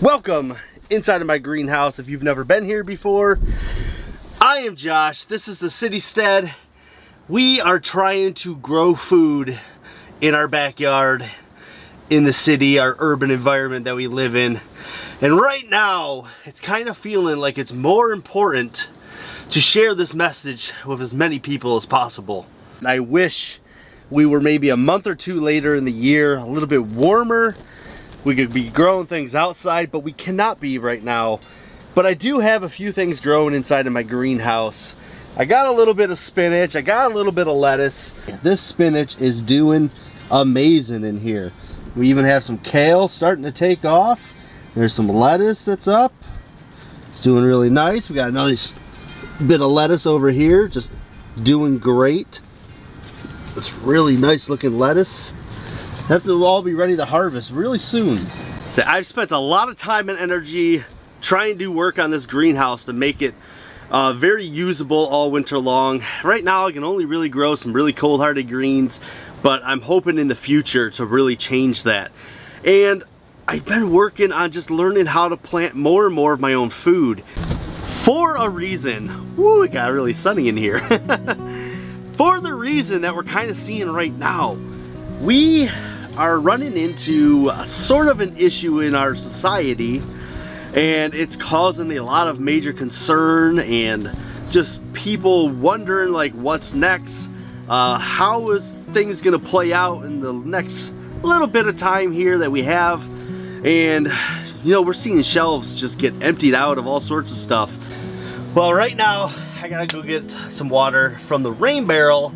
Welcome inside of my greenhouse. If you've never been here before, I am Josh. This is the Citystead. We are trying to grow food in our backyard, in the city, our urban environment that we live in. And right now, it's kind of feeling like it's more important to share this message with as many people as possible. And I wish we were maybe a month or two later in the year, a little bit warmer. We could be growing things outside, but we cannot be right now. But I do have a few things growing inside of my greenhouse. I got a little bit of spinach, I got a little bit of lettuce. This spinach is doing amazing in here. We even have some kale starting to take off. There's some lettuce that's up. It's doing really nice. We got another bit of lettuce over here, just doing great. This really nice looking lettuce. Have to all be ready to harvest really soon. So I've spent a lot of time and energy trying to work on this greenhouse to make it very usable all winter long. Right now I can only really grow some really cold-hearted greens, but I'm hoping in the future to really change that. And I've been working on just learning how to plant more and more of my own food. For a reason, woo, it got really sunny in here. For the reason that we're kind of seeing right now, we are running into sort of an issue in our society, and it's causing a lot of major concern and just people wondering like what's next, how is things gonna play out in the next little bit of time here that we have. And you know, we're seeing shelves just get emptied out of all sorts of stuff. Well, right now I gotta go get some water from the rain barrel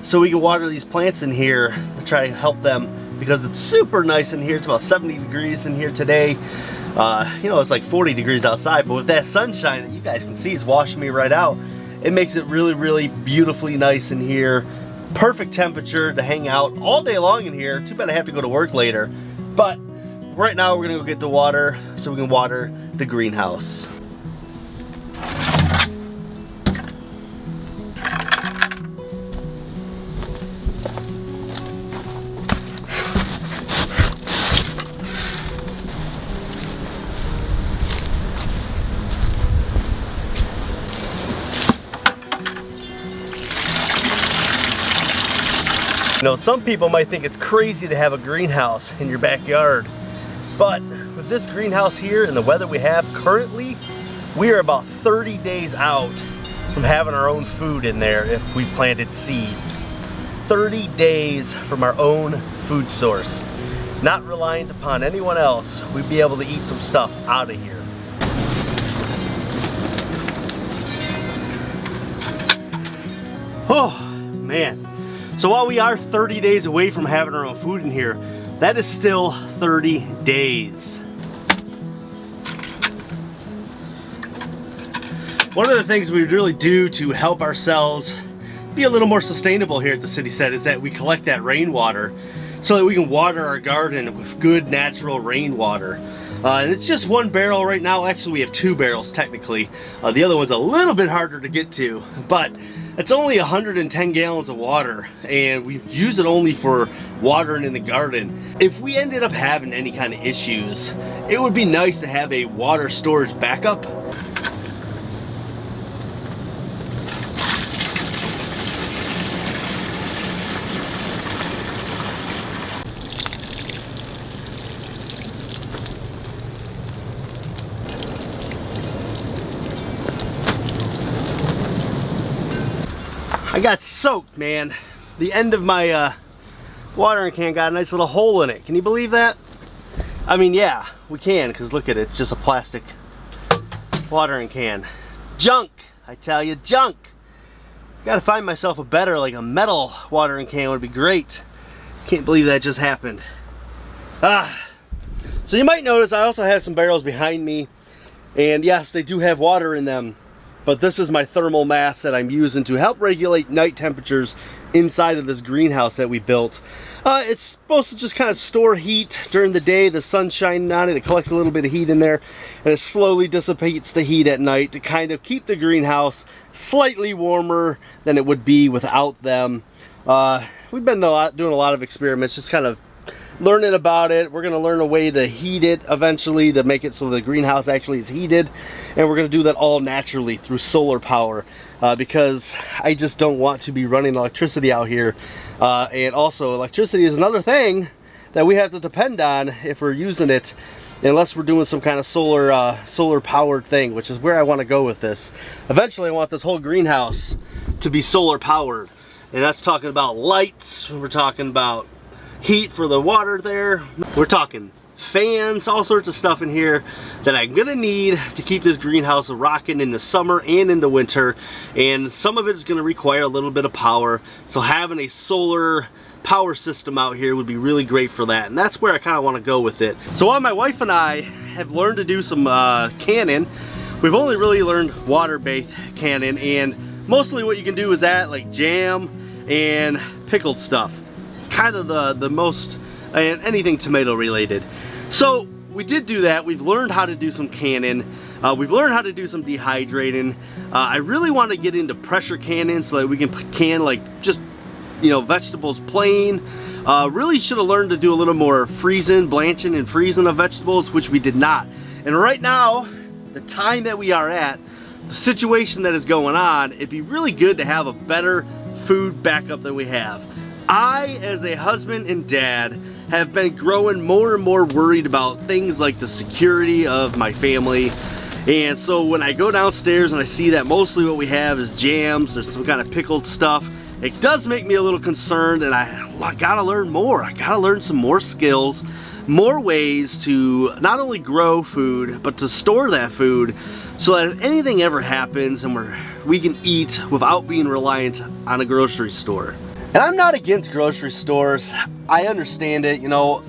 so we can water these plants in here to try to help them, because it's super nice in here. It's about 70 degrees in here today. You know, it's like 40 degrees outside, but with that sunshine that you guys can see, it's washing me right out. It makes it really, really beautifully nice in here. Perfect temperature to hang out all day long in here. Too bad I have to go to work later. But right now we're gonna go get the water so we can water the greenhouse. You know, some people might think it's crazy to have a greenhouse in your backyard, but with this greenhouse here and the weather we have currently, we are about 30 days out from having our own food in there if we planted seeds. 30 days from our own food source. Not reliant upon anyone else, we'd be able to eat some stuff out of here. Oh, man. So while we are 30 days away from having our own food in here, that is still 30 days. One of the things we really do to help ourselves be a little more sustainable here at the Citystead is that we collect that rainwater so that we can water our garden with good natural rainwater. And it's just one barrel right now. Actually, we have two barrels technically. The other one's a little bit harder to get to, but it's only 110 gallons of water, and we use it only for watering in the garden. If we ended up having any kind of issues, it would be nice to have a water storage backup. I got soaked, man. The end of my watering can got a nice little hole in it. Can you believe that? I mean, yeah, we can, because look at it. It's just a plastic watering can. Junk, I tell you, junk. Gotta find myself a better, like a metal watering can would be great. Can't believe that just happened. So you might notice I also have some barrels behind me. And yes, they do have water in them. But this is my thermal mass that I'm using to help regulate night temperatures inside of this greenhouse that we built. It's supposed to just kind of store heat during the day. The sun's shining on it, it collects a little bit of heat in there, and it slowly dissipates the heat at night to kind of keep the greenhouse slightly warmer than it would be without them. We've been doing a lot of experiments, just kind of learning about it. We're gonna learn a way to heat it eventually, to make it so the greenhouse actually is heated, and we're gonna do that all naturally through solar power, because I just don't want to be running electricity out here. And also, electricity is another thing that we have to depend on if we're using it, unless we're doing some kind of solar powered thing, which is where I want to go with this. Eventually I want this whole greenhouse to be solar powered, and that's talking about lights, we're talking about heat for the water there, we're talking fans, all sorts of stuff in here that I'm gonna need to keep this greenhouse rocking in the summer and in the winter, and some of it is gonna require a little bit of power, so having a solar power system out here would be really great for that, and that's where I kind of want to go with it. So while my wife and I have learned to do some canning, we've only really learned water-based canning, and mostly what you can do is that, like jam and pickled stuff. It's kind of the most, and anything tomato related. So we did do that. We've learned how to do some canning. We've learned how to do some dehydrating. I really want to get into pressure canning so that we can can like just, you know, vegetables plain. Really should have learned to do a little more freezing, blanching and freezing of vegetables, which we did not. And right now, the time that we are at, the situation that is going on, it'd be really good to have a better food backup than we have. I, as a husband and dad, have been growing more and more worried about things like the security of my family. And so when I go downstairs and I see that mostly what we have is jams or some kind of pickled stuff, it does make me a little concerned, and I gotta learn more. I gotta learn some more skills, more ways to not only grow food, but to store that food so that if anything ever happens and we can eat without being reliant on a grocery store. And I'm not against grocery stores. I understand it. You know,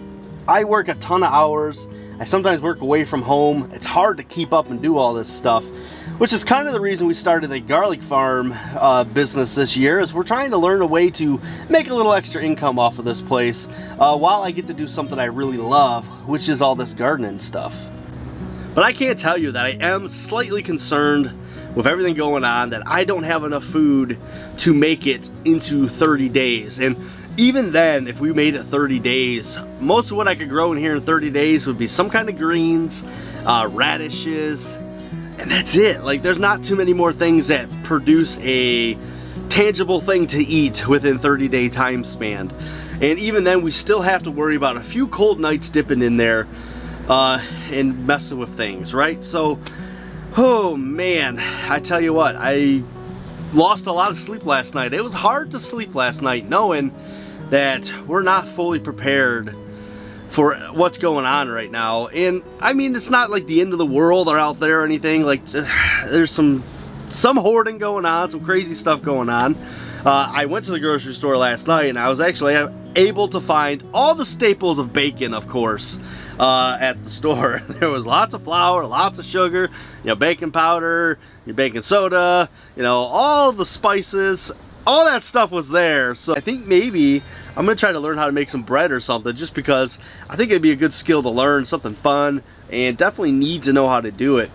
I work a ton of hours. I sometimes work away from home. It's hard to keep up and do all this stuff, which is kind of the reason we started a garlic farm business this year, is we're trying to learn a way to make a little extra income off of this place while I get to do something I really love, which is all this gardening stuff. But I can't tell you that I am slightly concerned with everything going on, that I don't have enough food to make it into 30 days. And even then, if we made it 30 days, most of what I could grow in here in 30 days would be some kind of greens, radishes, and that's it. Like, there's not too many more things that produce a tangible thing to eat within 30-day time span. And even then, we still have to worry about a few cold nights dipping in there and messing with things, right? So, oh man, I tell you what, I lost a lot of sleep last night. It was hard to sleep last night knowing that we're not fully prepared for what's going on right now. And I mean, it's not like the end of the world or out there or anything. Like, there's some hoarding going on, some crazy stuff going on. I went to the grocery store last night and I was actually able to find all the staples of bacon, of course, at the store. There was lots of flour, lots of sugar, you know, baking powder, your baking soda, you know, all the spices, all that stuff was there. So I think maybe I'm gonna try to learn how to make some bread or something, just because I think it'd be a good skill to learn, something fun, and definitely need to know how to do it.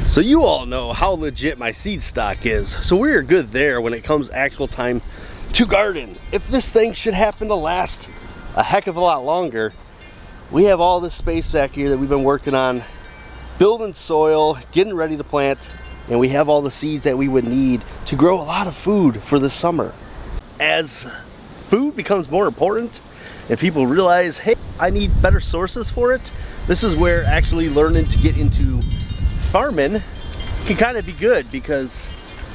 So you all know how legit my seed stock is, so we're good there when it comes actual time to garden. If this thing should happen to last a heck of a lot longer, we have all this space back here that we've been working on, building soil, getting ready to plant, and we have all the seeds that we would need to grow a lot of food for the summer. As food becomes more important and people realize, hey, I need better sources for it, this is where actually learning to get into farming can kind of be good, because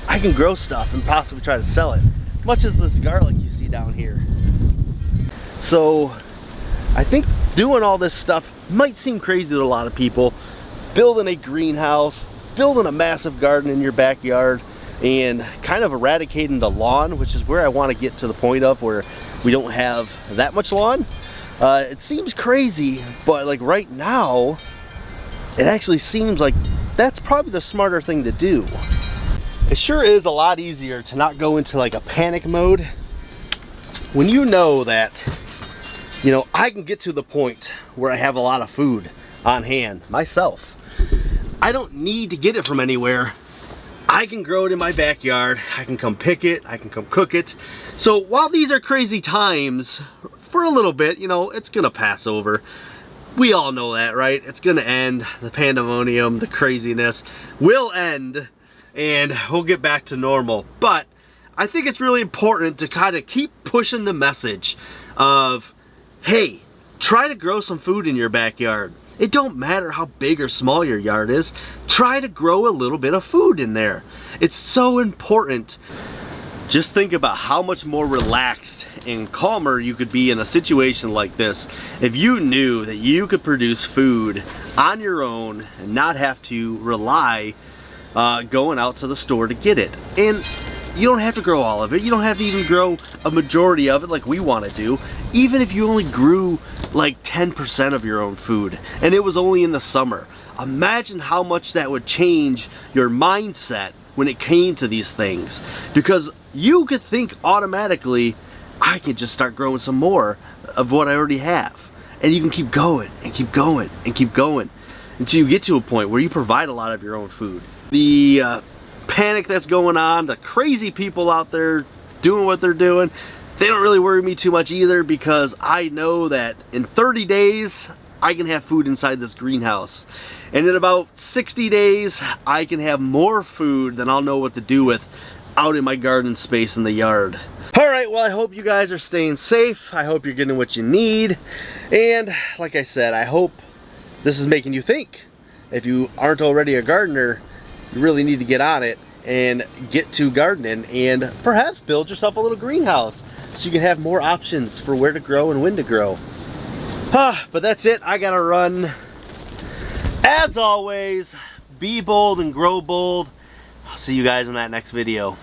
I can grow stuff and possibly try to sell it, much as this garlic you see down here. So I think doing all this stuff might seem crazy to a lot of people. Building a greenhouse, building a massive garden in your backyard, and kind of eradicating the lawn, which is where I want to get to the point of where we don't have that much lawn. It seems crazy, but like right now, it actually seems like that's probably the smarter thing to do. It sure is a lot easier to not go into like a panic mode when you know that, you know, I can get to the point where I have a lot of food on hand myself. I don't need to get it from anywhere. I can grow it in my backyard. I can come pick it. I can come cook it. So while these are crazy times for a little bit. You know, it's gonna pass over. We all know that, right? It's gonna end. The pandemonium, the craziness will end, and we'll get back to normal. But I think it's really important to kind of keep pushing the message of, hey, try to grow some food in your backyard. It don't matter how big or small your yard is. Try to grow a little bit of food in there. It's so important. Just think about how much more relaxed and calmer you could be in a situation like this if you knew that you could produce food on your own and not have to rely going out to the store to get it. And you don't have to grow all of it. You don't have to even grow a majority of it like we want to do. Even if you only grew like 10% of your own food and it was only in the summer. Imagine how much that would change your mindset when it came to these things. Because you could think automatically, I could just start growing some more of what I already have. And you can keep going and keep going and keep going until you get to a point where you provide a lot of your own food. The panic that's going on, the crazy people out there doing what they're doing, they don't really worry me too much either, because I know that in 30 days I can have food inside this greenhouse, and in about 60 days I can have more food than I'll know what to do with out in my garden space in the yard. Alright, well, I hope you guys are staying safe. I hope you're getting what you need, and like I said, I hope this is making you think. If you aren't already a gardener, you really need to get on it and get to gardening and perhaps build yourself a little greenhouse so you can have more options for where to grow and when to grow. But that's it. I gotta run. As always, be bold and grow bold. I'll see you guys in that next video.